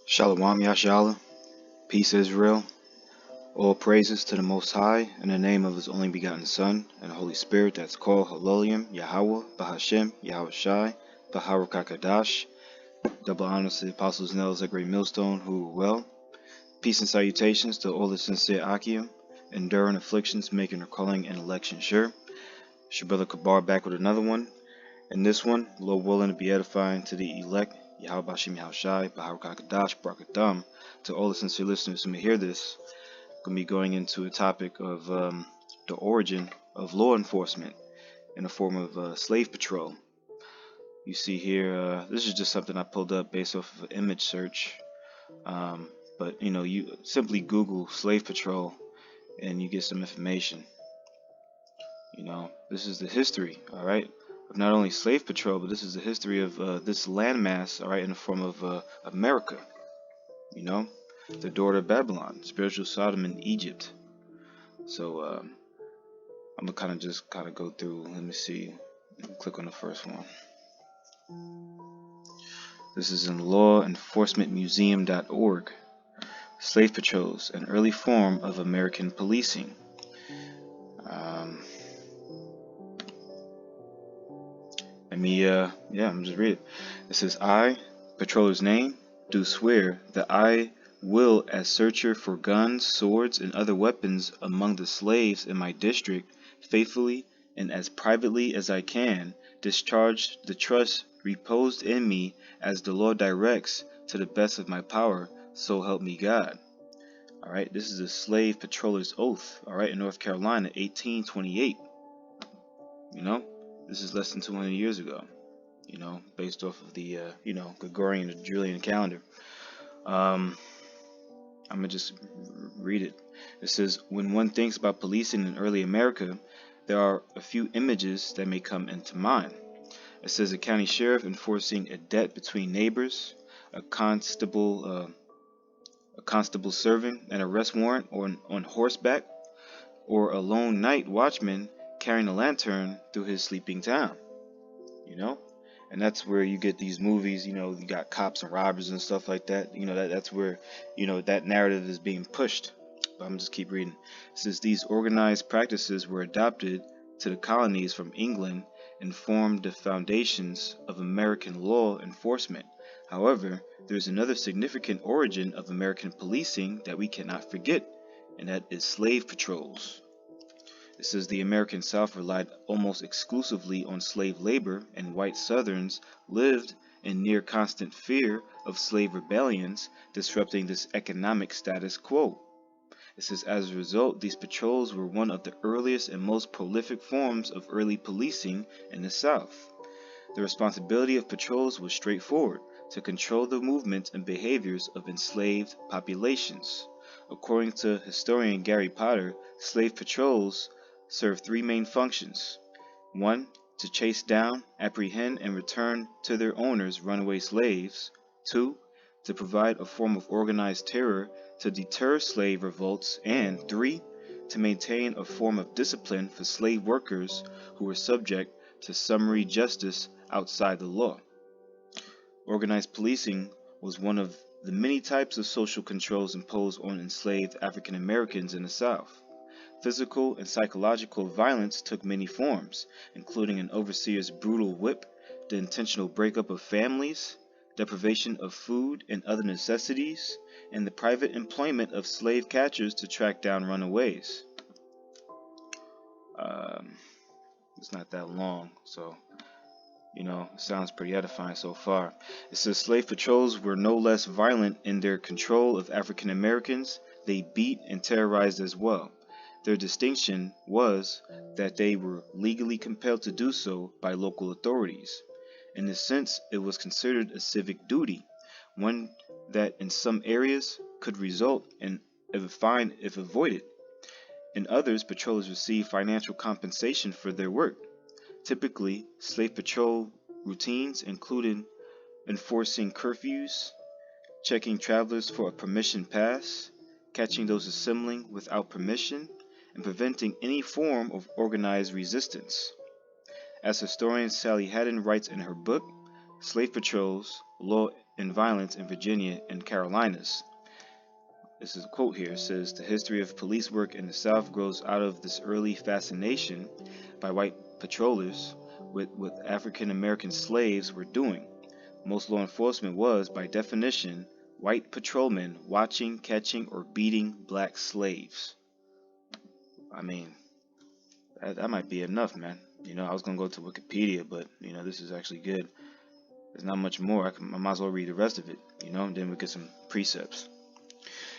Shalom Yashala, peace Israel, all praises to the Most High, in the name of His only begotten Son, and the Holy Spirit that's called Halolium, Yahweh, Bahashem, Yahweh Shai, Baharukakadash. Double honors to the Apostles Nails, a great millstone, who well. Peace and salutations to all the sincere Akim, enduring afflictions, making their calling and election sure. It's your brother Kabar back with another one. In this one, Lord willing to be edifying to the elect, Yahweh Bashim Yahweh Shai, Baharukakadash, Barakatam, to all the sincere listeners who may hear this. Going to be going into a topic of the origin of law enforcement in the form of slave patrol. You see here, this is just something I pulled up based off of an image search. But you simply Google slave patrol and you get some information. This is the history, all right, of not only slave patrol, but this is the history of this landmass, all right, in the form of America. The daughter of Babylon, spiritual Sodom in Egypt. So I'm gonna just go through. Let me see. Click on the first one. This is in lawenforcementmuseum.org. Slave patrols, an early form of American policing. I'm just read it. It says, I, patroller's name, do swear that I will, as searcher for guns, swords, and other weapons among the slaves in my district, faithfully and as privately as I can, discharge the trust reposed in me as the Lord directs to the best of my power, so help me God. Alright, this is a slave patroller's oath, alright, in North Carolina, 1828. This is less than 200 years ago, based off of the, Gregorian and Julian calendar. I'm going to just read it. It says, when one thinks about policing in early America, there are a few images that may come into mind. It says a county sheriff enforcing a debt between neighbors, a constable serving an arrest warrant on horseback, or a lone night watchman carrying a lantern through his sleeping town. And that's where you get these movies, you got cops and robbers and stuff like that. That's where, that narrative is being pushed. But I'm gonna just keep reading. It says these organized practices were adopted to the colonies from England and formed the foundations of American law enforcement. However, there's another significant origin of American policing that we cannot forget, and that is slave patrols. It says the American South relied almost exclusively on slave labor, and white Southerns lived in near constant fear of slave rebellions disrupting this economic status quo. It says as a result, these patrols were one of the earliest and most prolific forms of early policing in the South. The responsibility of patrols was straightforward: to control the movements and behaviors of enslaved populations. According to historian Gary Potter, slave patrols serve three main functions. 1. To chase down, apprehend, and return to their owners runaway slaves. 2. To provide a form of organized terror to deter slave revolts. And 3. To maintain a form of discipline for slave workers who were subject to summary justice outside the law. Organized policing was one of the many types of social controls imposed on enslaved African Americans in the South. Physical and psychological violence took many forms, including an overseer's brutal whip, the intentional breakup of families, deprivation of food and other necessities, and the private employment of slave catchers to track down runaways. It's not that long, so it sounds pretty edifying so far. It says slave patrols were no less violent in their control of African Americans. They beat and terrorized as well. Their distinction was that they were legally compelled to do so by local authorities. In this sense, it was considered a civic duty, one that in some areas could result in a fine if avoided. In others, patrollers received financial compensation for their work. Typically, slave patrol routines included enforcing curfews, checking travelers for a permission pass, catching those assembling without permission, and preventing any form of organized resistance. As historian Sally Haddon writes in her book, Slave Patrols, Law in violence in Virginia and Carolinas. This is a quote here. It says, "The history of police work in the South grows out of this early fascination by white patrollers with what African American slaves were doing. Most law enforcement was, by definition, white patrolmen watching, catching, or beating black slaves." I mean, that might be enough, man. I was gonna go to Wikipedia, but this is actually good. There's not much more. I might as well read the rest of it, and then we get some precepts.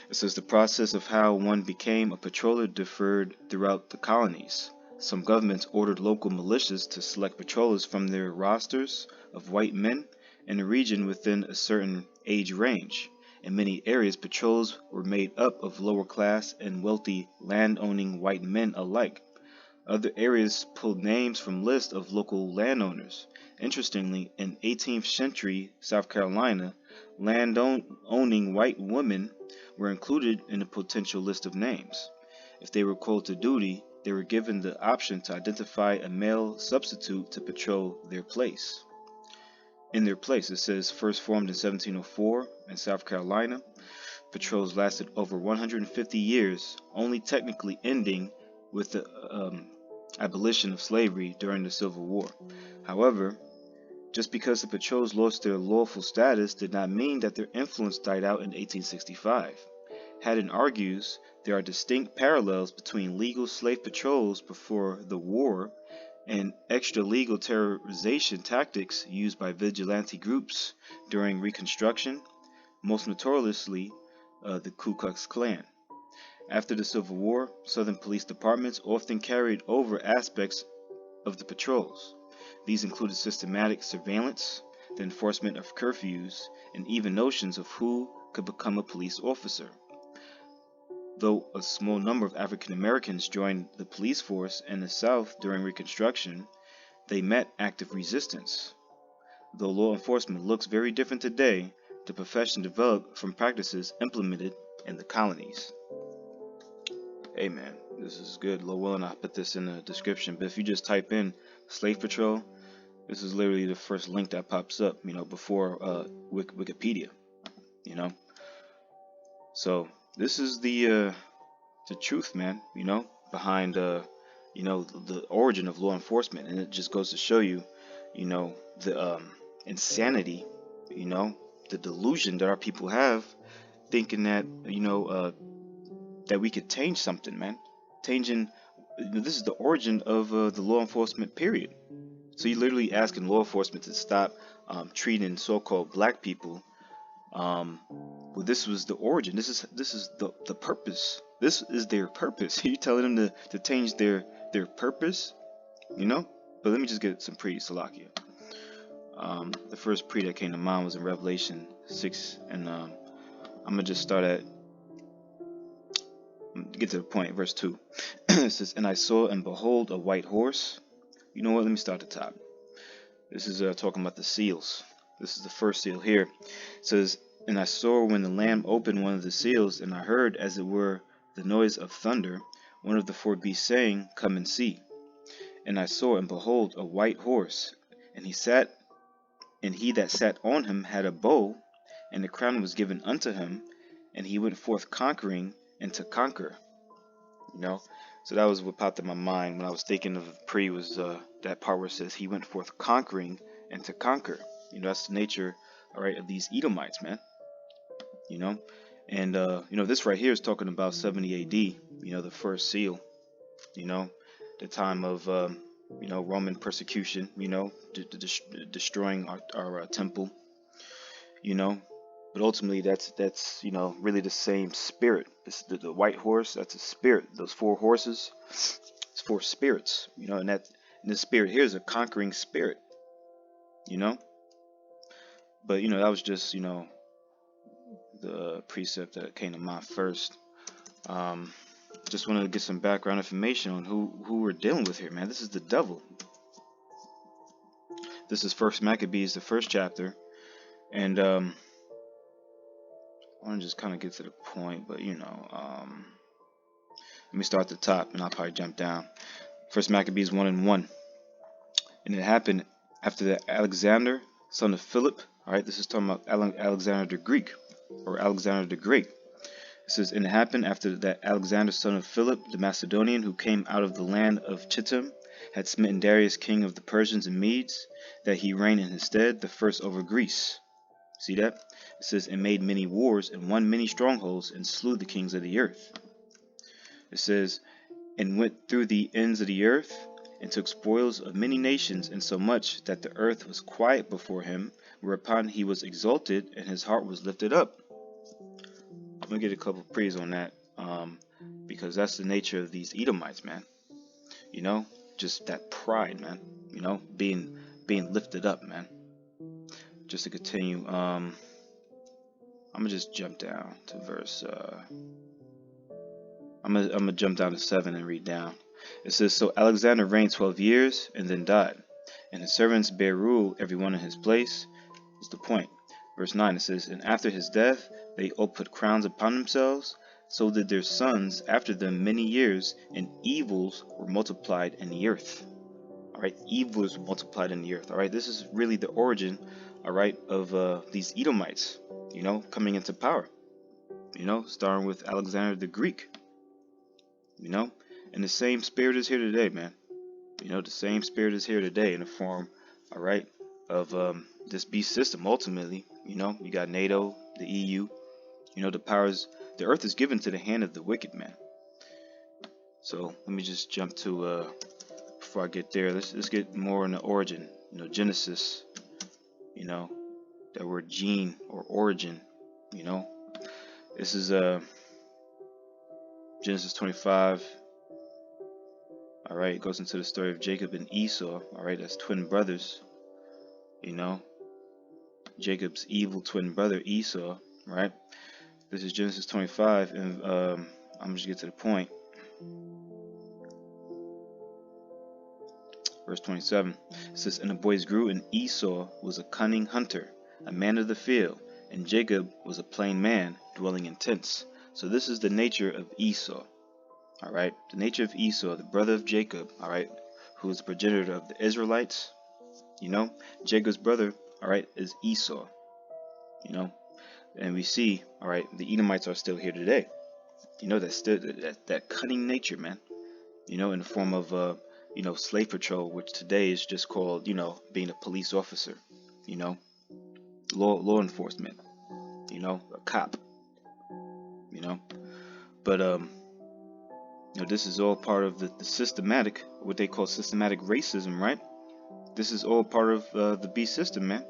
It says the process of how one became a patroller differed throughout the colonies. Some governments ordered local militias to select patrollers from their rosters of white men in a region within a certain age range. In many areas, patrols were made up of lower class and wealthy land-owning white men alike. Other areas pulled names from lists of local landowners. Interestingly, in 18th century South Carolina, land-owning white women were included in a potential list of names. If they were called to duty, they were given the option to identify a male substitute to patrol their place. In their place, it says, first formed in 1704 in South Carolina, patrols lasted over 150 years, only technically ending with the abolition of slavery during the Civil War. However, just because the patrols lost their lawful status did not mean that their influence died out in 1865. Haddon argues there are distinct parallels between legal slave patrols before the war and extra-legal terrorization tactics used by vigilante groups during Reconstruction, most notoriously the Ku Klux Klan. After the Civil War, Southern police departments often carried over aspects of the patrols. These included systematic surveillance, the enforcement of curfews, and even notions of who could become a police officer. Though a small number of African Americans joined the police force in the South during Reconstruction, they met active resistance. Though law enforcement looks very different today, the profession developed from practices implemented in the colonies. Hey man, this is good. Lowell and I put this in the description, but if you just type in Slave Patrol, this is literally the first link that pops up, before Wikipedia, So this is the truth, man, behind the origin of law enforcement, and it just goes to show you, the insanity, the delusion that our people have, thinking that that we could change something, man. Changing, this is the origin of the law enforcement period. So you're literally asking law enforcement to stop treating so-called black people. Well, this was the origin. This is the purpose. This is their purpose. You're telling them to change their purpose, But let me just get some pre Salakia. The first pre that came to mind was in Revelation 6, and I'm gonna just start at. Get to the point, verse 2. It says, "And I saw and behold a white horse." You know what? Let me start at the top. This is talking about the seals. This is the first seal here. It says, "And I saw when the Lamb opened one of the seals, and I heard, as it were, the noise of thunder, one of the four beasts saying, Come and see. And I saw and behold a white horse, and he that sat on him had a bow, and the crown was given unto him, and he went forth conquering and to conquer." So that was what popped in my mind when I was thinking of pre, was that part where it says he went forth conquering and to conquer. That's the nature, all right, of these Edomites, man. And this right here is talking about 70 AD, the first seal, the time of Roman persecution, destroying our temple, But ultimately, that's really the same spirit. The white horse, that's a spirit. Those four horses, it's four spirits, and the spirit here is a conquering spirit, But that was just the precept that came to mind first. Just wanted to get some background information on who we're dealing with here, man. This is the devil. This is First Maccabees, the first chapter, and I want to just kind of get to the point, but let me start at the top, and I'll probably jump down. First Maccabees 1:1, "And it happened after that Alexander, son of Philip, All right, this is talking about Alexander the Greek, or Alexander the Great. It says, and it happened after that Alexander, son of Philip the Macedonian, who came out of the land of Chittim, had smitten Darius, king of the Persians and Medes, that he reigned in his stead, the first over Greece. See that? It says, and made many wars, and won many strongholds, and slew the kings of the earth. It says, and went through the ends of the earth, and took spoils of many nations, insomuch that the earth was quiet before him, whereupon he was exalted, and his heart was lifted up. I'm gonna get a couple praise on that, because that's the nature of these Edomites, man. You know, just that pride, man. You know, being lifted up, man. Just to continue, I'm gonna just jump down to verse. I'm gonna jump down to 7 and read down. It says, so Alexander reigned 12 years and then died, and his servants bare rule, every one in his place. Is the point. Verse 9, it says, and after his death they all put crowns upon themselves, so did their sons after them many years, and evils were multiplied in the earth. Alright, evils were multiplied in the earth. Alright, this is really the origin, alright, of these Edomites, you know, coming into power. You know, starting with Alexander the Greek. You know, and the same spirit is here today, man. You know, the same spirit is here today in the form, alright, of this beast system. Ultimately, you know, you got NATO, the EU, you know, the powers, the earth is given to the hand of the wicked, man. So let me just jump to before I get there, let's get more in the origin, you know, Genesis, you know, that word gene or origin, you know. This is Genesis 25. Alright, it goes into the story of Jacob and Esau. Alright, that's twin brothers. You know, Jacob's evil twin brother Esau, right? This is Genesis 25, and I'm just get to the point. Verse 27, it says, and the boys grew, and Esau was a cunning hunter, a man of the field, and Jacob was a plain man, dwelling in tents. So this is the nature of Esau. Alright, the nature of Esau, the brother of Jacob, alright, who is the progenitor of the Israelites. You know, Jacob's brother, alright, is Esau. You know, and we see, alright, the Edomites are still here today. You know, that's still that cunning nature, man. You know, in the form of you know, slave patrol, which today is just called, you know, being a police officer. You know, law enforcement. You know, a cop. You know, but you know, this is all part of the systematic, what they call systematic racism, right? This is all part of the beast system, man.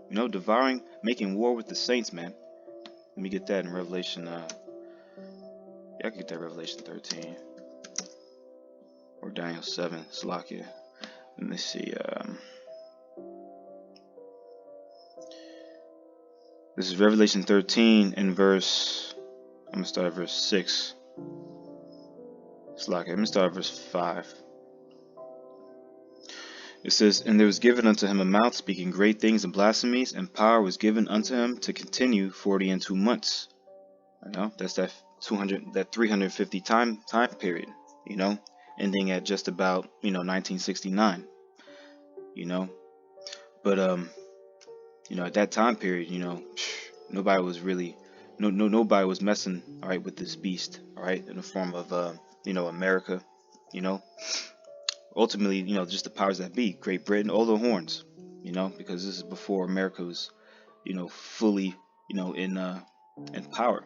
You know, devouring, making war with the saints, man. Let me get that in Revelation. Yeah, I can get that Revelation 13 or Daniel 7. Salakia. Let me see. This is Revelation 13 and verse. I'm gonna start at verse 6. Salakia. I'm gonna start at verse 5. It says, and there was given unto him a mouth speaking great things and blasphemies, and power was given unto him to continue 42 months. You know, that's that 350 time period. You know, ending at just about, you know, 1969. You know, but you know, at that time period, you know, nobody was really, nobody was messing, all right, with this beast, all right, in the form of you know, America. You know, ultimately, you know, just the powers that be, Great Britain, all the horns, you know, because this is before America was, you know, fully, you know, in power.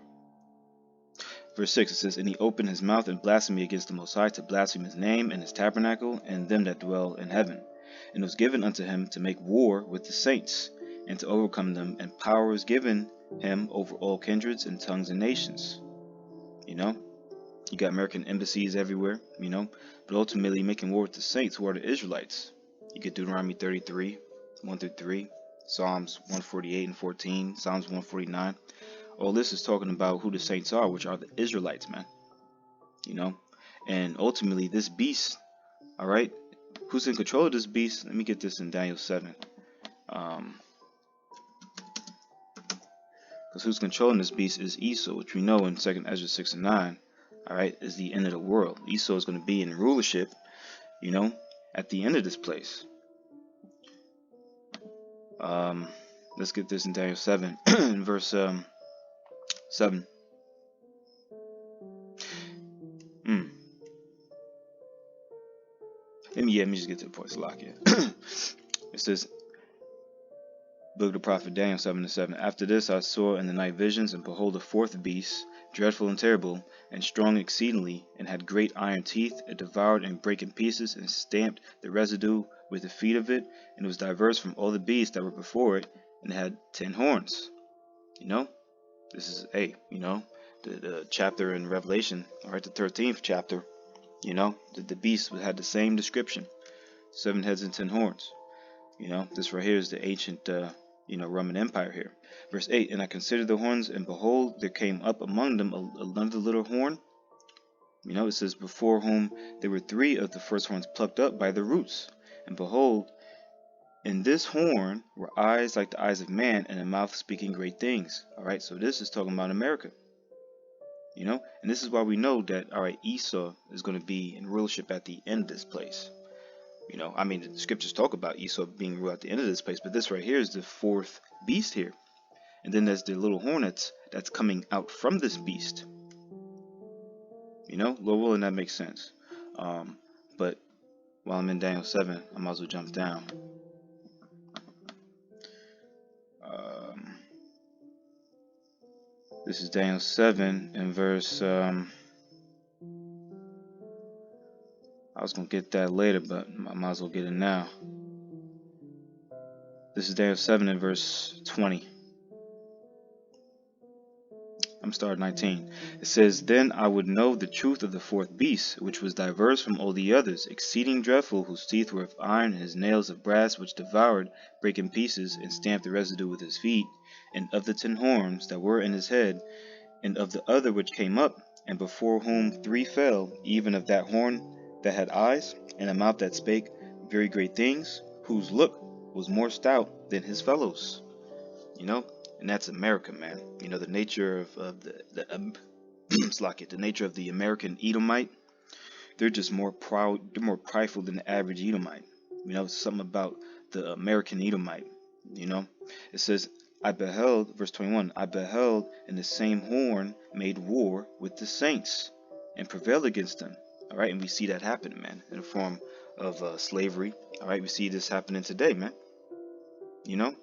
Verse 6, it says, and he opened his mouth in blasphemy against the Most High, to blaspheme his name and his tabernacle and them that dwell in heaven. And it was given unto him to make war with the saints, and to overcome them, and power was given him over all kindreds and tongues and nations. You know, you got American embassies everywhere, you know, but ultimately making war with the saints, who are the Israelites. You get Deuteronomy 33, 1-3, Psalms 148 and 14, Psalms 149. All this is talking about who the saints are, which are the Israelites, man. You know, and ultimately this beast, all right, who's in control of this beast? Let me get this in Daniel 7. Because who's controlling this beast is Esau, which we know in 2 Ezra 6 and 9, all right, is the end of the world. Esau is going to be in rulership, you know, at the end of this place. Let's get this in Daniel 7, in verse 7. Mm. Let me just get to the point. Salakia. It says, Book of the prophet Daniel 7:7. After this I saw in the night visions, and behold, a fourth beast, dreadful and terrible, and strong exceedingly, and had great iron teeth. It devoured and brake in pieces, and stamped the residue with the feet of it, and it was diverse from all the beasts that were before it, and it had 10 horns. You know, this is the chapter in Revelation, alright, the 13th chapter. You know, the beast had the same description, 7 heads and 10 horns. You know, this right here is the ancient Roman Empire here. Verse 8, and I considered the horns, and behold, there came up among them another little horn. You know, it says, before whom there were 3 of the first horns plucked up by the roots. And behold, in this horn were eyes like the eyes of man, and a mouth speaking great things. Alright, so this is talking about America. You know, and this is why we know that, alright, Esau is going to be in rulership at the end of this place. You know, I mean, the scriptures talk about Esau being ruled at the end of this place, but this right here is the 4th beast here. And then there's the little hornets that's coming out from this beast. You know, Lord willing, that makes sense. But while I'm in Daniel 7, I might as well jump down. This is Daniel 7 in verse... I was going to get that later, but I might as well get it now. This is Daniel 7 in verse 20. I'm starting 19. It says, then I would know the truth of the 4th beast, which was diverse from all the others, exceeding dreadful, whose teeth were of iron, and his nails of brass, which devoured, brake in pieces, and stamped the residue with his feet, and of the 10 horns that were in his head, and of the other which came up, and before whom 3 fell, even of that horn that had eyes, and a mouth that spake very great things, whose look was more stout than his fellows. You know, and that's America, man. You know, the nature of the nature of the American Edomite. They're just more proud. They're more prideful than the average Edomite. You know, something about the American Edomite. You know, it says, I beheld, verse 21. I beheld, and the same horn made war with the saints, and prevailed against them. All right, and we see that happening, man, in the form of slavery. All right, we see this happening today, man. You know,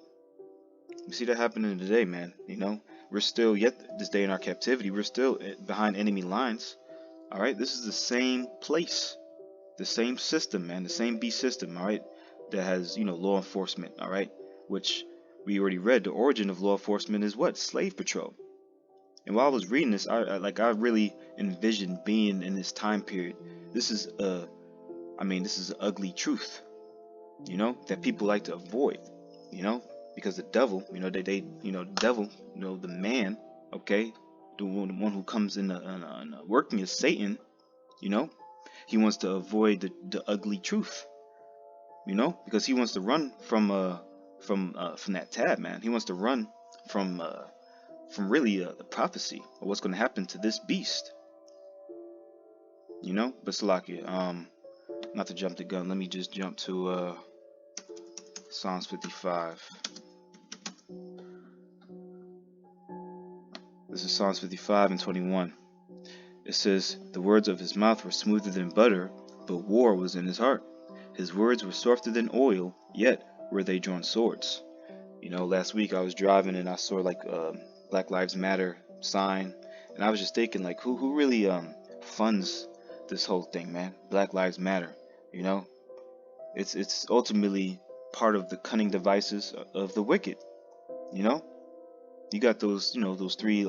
we see that happening today, man. You know, we're still, yet this day in our captivity, we're still behind enemy lines. All right, this is the same place, the same system, man, the same beast system. All right, that has, you know, law enforcement. All right, which we already read. The origin of law enforcement is what? Slave patrol. And while I was reading this, I really envisioned being in this time period. This is this is an ugly truth, you know, that people like to avoid, you know, because the devil, you know, the devil, you know, the man, okay, the one who comes in working as Satan, you know, he wants to avoid the ugly truth, you know, because he wants to run from that tab, man. He wants to run from really the prophecy of what's going to happen to this beast, you know. But Salakia, not to jump the gun, let me just jump to Psalms 55. This is Psalms 55 and 21. It says, the words of his mouth were smoother than butter, but war was in his heart. His words were softer than oil, yet were they drawn swords. You know, last week I was driving and I saw like Black Lives Matter sign, and I was just thinking, like, who really funds this whole thing, man? Black Lives Matter. You know, it's ultimately part of the cunning devices of the wicked. You know, you got those, you know, those 3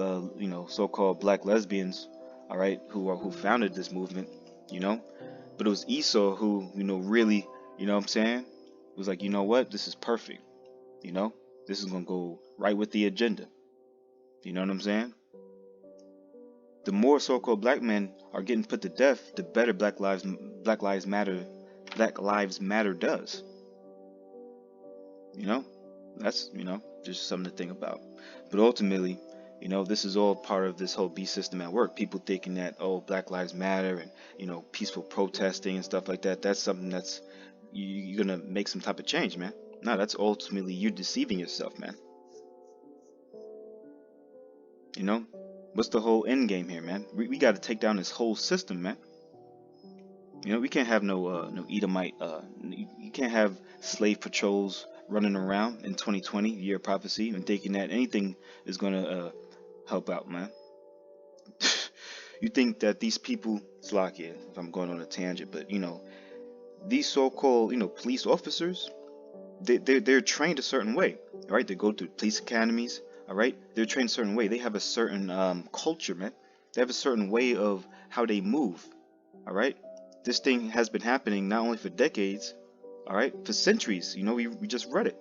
so-called black lesbians, all right, who founded this movement, you know. But it was Esau who, you know, really, you know what I'm saying, it was like, you know what, this is perfect, you know, this is gonna go right with the agenda. You know what I'm saying? The more so-called black men are getting put to death, the better Black Lives Matter does. You know, that's, you know, just something to think about. But ultimately, you know, this is all part of this whole beast system at work. People thinking that, oh, Black Lives Matter and, you know, peaceful protesting and stuff like that, that's something that's you're gonna make some type of change, man. No, that's ultimately you deceiving yourself, man. You know, what's the whole end game here, man? We got to take down this whole system, man. You know, we can't have no Edomite. You can't have slave patrols running around in 2020, year of prophecy, and thinking that anything is gonna help out, man. You think that these people, Slakia, if I'm going on a tangent, but you know, these so-called, you know, police officers, they're trained a certain way, all right? They go to police academies, all right? They're trained a certain way. They have a certain culture, man. They have a certain way of how they move, all right? This thing has been happening not only for decades, all right, for centuries. You know, we just read it.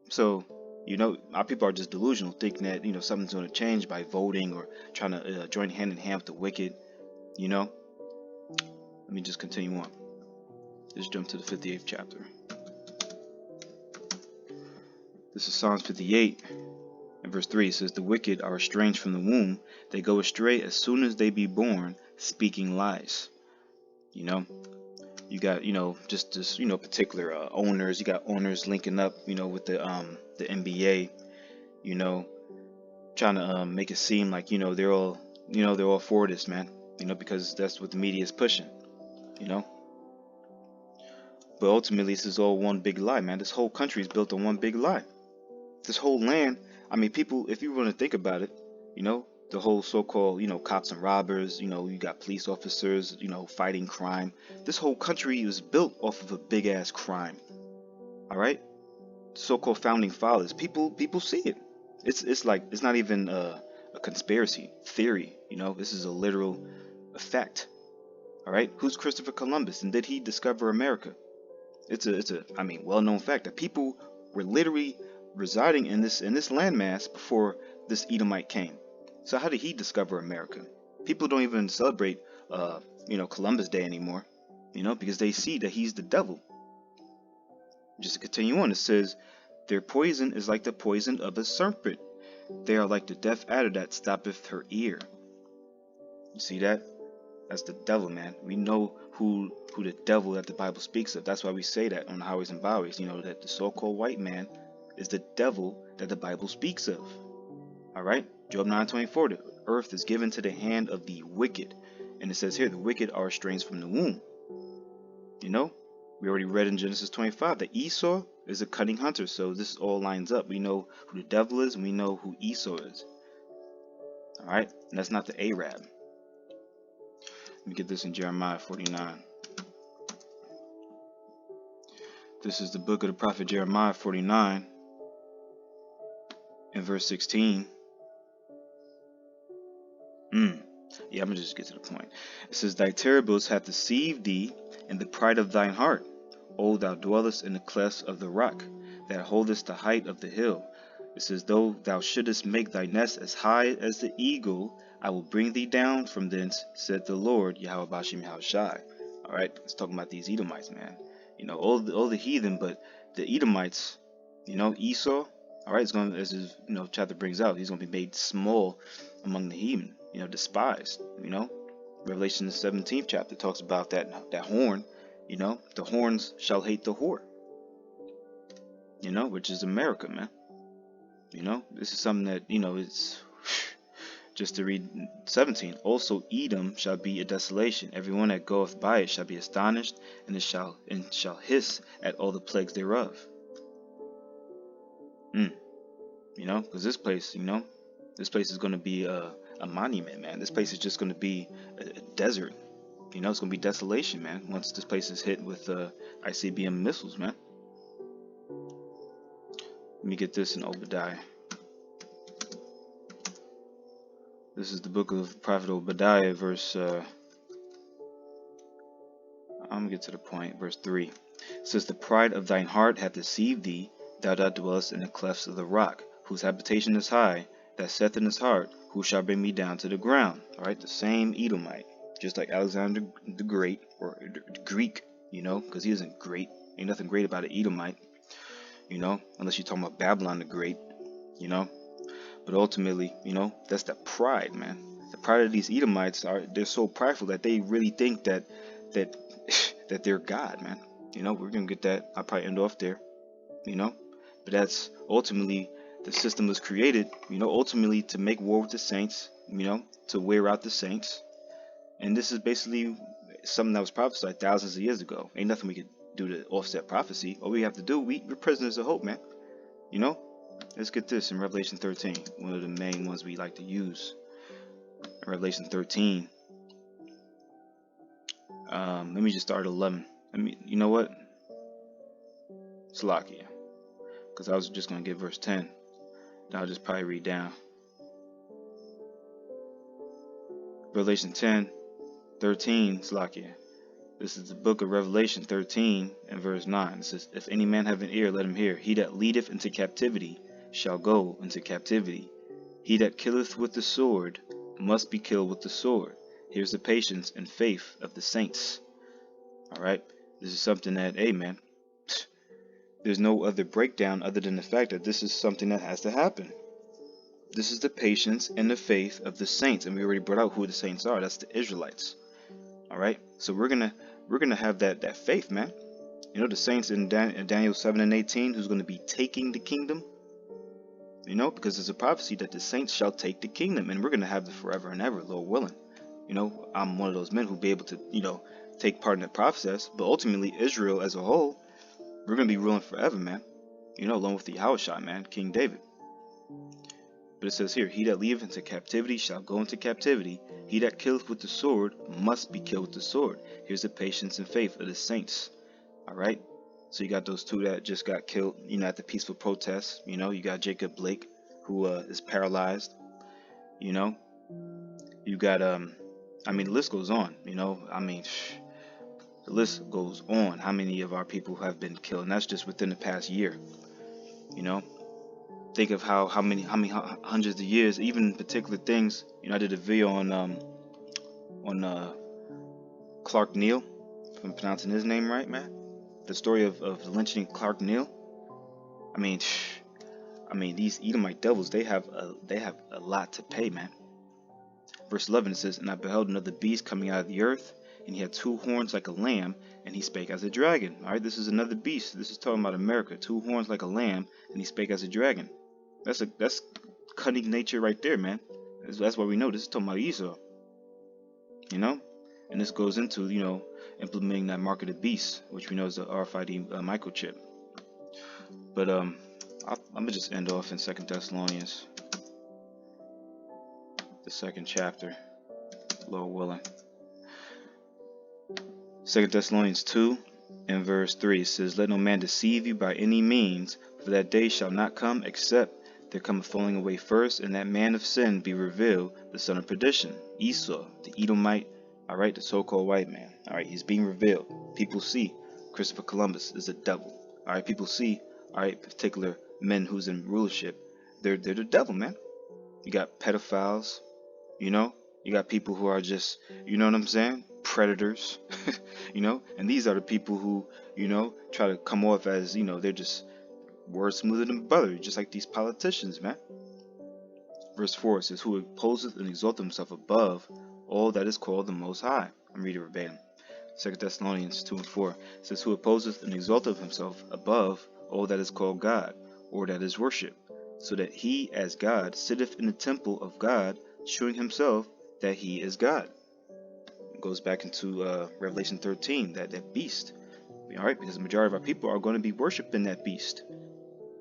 So, you know, our people are just delusional, thinking that, you know, something's going to change by voting or trying to join hand in hand with the wicked, you know. Let me just continue on. Let's jump to the 58th chapter. This is Psalms 58 and verse 3. It says, the wicked are estranged from the womb. They go astray as soon as they be born, speaking lies. You know, you got, you know, just this, you know, particular owners. You got owners linking up, you know, with the NBA, you know, trying to make it seem like, you know, they're all for this, man. You know, because that's what the media is pushing, you know. But ultimately, this is all one big lie, man. This whole country is built on one big lie. This whole land, I mean, people, if you want to think about it, you know, the whole so-called, you know, cops and robbers, you know, you got police officers, you know, fighting crime. This whole country was built off of a big ass crime. All right, so-called founding fathers. People see it. It's like it's not even a conspiracy theory. You know, this is a literal effect. All right, who's Christopher Columbus and did he discover America? It's a I mean, well-known fact that people were literally residing in this landmass before this Edomite came. So how did he discover America? People don't even celebrate you know, Columbus Day anymore, you know, because they see that he's the devil. Just to continue on, it says, their poison is like the poison of a serpent. They are like the deaf adder that stoppeth her ear. You see that? That's the devil, man. We know who the devil that the Bible speaks of. That's why we say that on the highways and byways, you know, that the so-called white man is the devil that the Bible speaks of. All right, Job 9:24, the earth is given to the hand of the wicked. And it says here, the wicked are estranged from the womb. You know, we already read in Genesis 25 that Esau is a cunning hunter. So this all lines up. We know who the devil is and we know who Esau is. All right, and that's not the Arab. Let me get this in Jeremiah 49. This is the book of the prophet Jeremiah 49 and verse 16. Yeah, I'm gonna just get to the point. It says, thy terribles hath deceived thee in the pride of thine heart. O thou dwellest in the clefts of the rock, that holdest the height of the hill. It says, though thou shouldest make thy nest as high as the eagle, I will bring thee down from thence, said the Lord, Yahweh Bashim Yahushai. All right, it's talking about these Edomites, man. You know, all the heathen, but the Edomites, you know, Esau. All right, it's going, as his, you know, chapter brings out, he's going to be made small among the heathen, you know, despised. You know, Revelation the 17th chapter talks about that horn. You know, the horns shall hate the whore. You know, which is America, man. You know, this is something that, you know, it's just to read 17. Also Edom shall be a desolation. Everyone that goeth by it shall be astonished, and it shall hiss at all the plagues thereof. You know, because this place, you know, this place is going to be a monument, man. This place is just going to be a desert. You know, it's going to be desolation, man, once this place is hit with ICBM missiles, man. Let me get this in Obadiah. This is the book of Prophet Obadiah, verse, I'm going to get to the point, verse 3. It says, the pride of thine heart hath deceived thee, thou that dwellest in the clefts of the rock, whose habitation is high, that saith in his heart, who shall bring me down to the ground? All right, the same Edomite, just like Alexander the Great, or the Greek, you know, because he isn't great. Ain't nothing great about an Edomite, you know, unless you're talking about Babylon the Great, you know. But ultimately, you know, that's the pride, man. The pride of these Edomites they're so prideful that they really think that they're God, man. You know, we're gonna get that. I'll probably end off there, you know. But that's ultimately The system was created, ultimately to make war with the saints, to wear out the saints. And this is basically something that was prophesied thousands of years ago. Ain't nothing we could do to offset prophecy. All we have to do, we're prisoners of hope, man. Let's get this in Revelation 13, one of the main ones we like to use. In Revelation 13, let me just start at 11. You know what? Salakia, because I was just going to get verse 10. Then I'll just probably read down. Revelation 10, 13, Salakia. This is the book of Revelation 13 and verse 9. It says, if any man have an ear, let him hear. He that leadeth into captivity shall go into captivity. He that killeth with the sword must be killed with the sword. Here's the patience and faith of the saints. Alright, this is something that, amen, there's no other breakdown other than the fact that this is something that has to happen. This is the patience and the faith of the saints, and we already brought out who the saints are. That's the Israelites. Alright, so we're gonna have that faith, man. The saints in Daniel 7 and 18 who's going to be taking the kingdom. Because there's a prophecy that the saints shall take the kingdom, and we're going to have the forever and ever, Lord willing. I'm one of those men who'll be able to, take part in the process. But ultimately, Israel as a whole, we're going to be ruling forever, man. Along with the Yahushua, man, King David. But it says here, he that leaveth into captivity shall go into captivity. He that killeth with the sword must be killed with the sword. Here's the patience and faith of the saints. Alright? So you got those two that just got killed, at the peaceful protest. You got Jacob Blake, who is paralyzed. You got, the list goes on. The list goes on. How many of our people have been killed? And that's just within the past year. Think of how many hundreds of years, even particular things. I did a video on Clark Neal, if I'm pronouncing his name right, man. The story of the lynching of Clark Neal. These Edomite devils, they have a lot to pay, man. Verse 11, it says, and I beheld another beast coming out of the earth, and he had two horns like a lamb, and he spake as a dragon. Alright, this is another beast. This is talking about America. Two horns like a lamb, and he spake as a dragon. That's cunning nature right there, man. That's why we know this is talking about Esau. And this goes into, implementing that mark of the beast, which we know is the RFID microchip. But I'm gonna just end off in 2 Thessalonians, the 2nd chapter, Lord willing. 2 Thessalonians 2 and verse 3 says, let no man deceive you by any means, for that day shall not come except there come a falling away first, and that man of sin be revealed, the son of perdition, Esau, the Edomite. Alright, the so-called white man. Alright, he's being revealed. People see Christopher Columbus is the devil. Alright, people see, particular men who's in rulership. They're the devil, man. You got pedophiles, you got people who are just, you know what I'm saying? Predators, and these are the people who, try to come off as, they're just words smoother than butter, just like these politicians, man. Verse 4 says, who opposeth and exalteth himself above all that is called the Most High. I'm reading verbatim. 2 Thessalonians 2 and 4 says, who opposeth and exalteth himself above all that is called God, or that is worship, so that he as God sitteth in the temple of God, shewing himself that he is God. It goes back into Revelation 13, that beast. Alright, because the majority of our people are going to be worshiping that beast.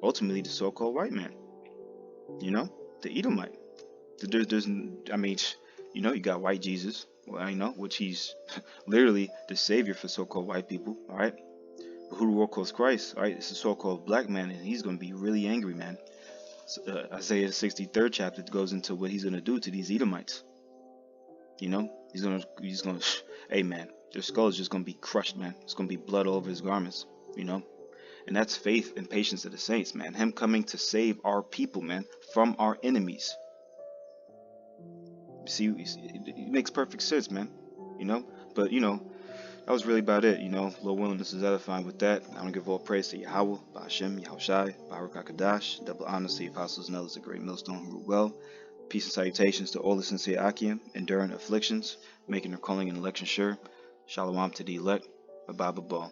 Ultimately, the so-called white man. The Edomite. You got white Jesus, which he's literally the savior for so-called white people, alright? But who the world calls Christ, alright? It's a so-called black man, and he's going to be really angry, man. So, Isaiah 63rd chapter goes into what he's going to do to these Edomites. He's going to, hey, man, their skull is just going to be crushed, man. It's going to be blood all over his garments, And that's faith and patience of the saints, man. Him coming to save our people, man, from our enemies. See, it makes perfect sense, man. But that was really about it. Lord willing, this is edifying with that. I want to give all praise to Yahweh, Ba'ashem, Yahushai, Baruch HaKadosh. Double honor to the apostles and elders of Great Millstone who rule well. Peace and salutations to all the sincere Akim, enduring afflictions, making their calling and election sure. Shalom to the elect. Abba Ball.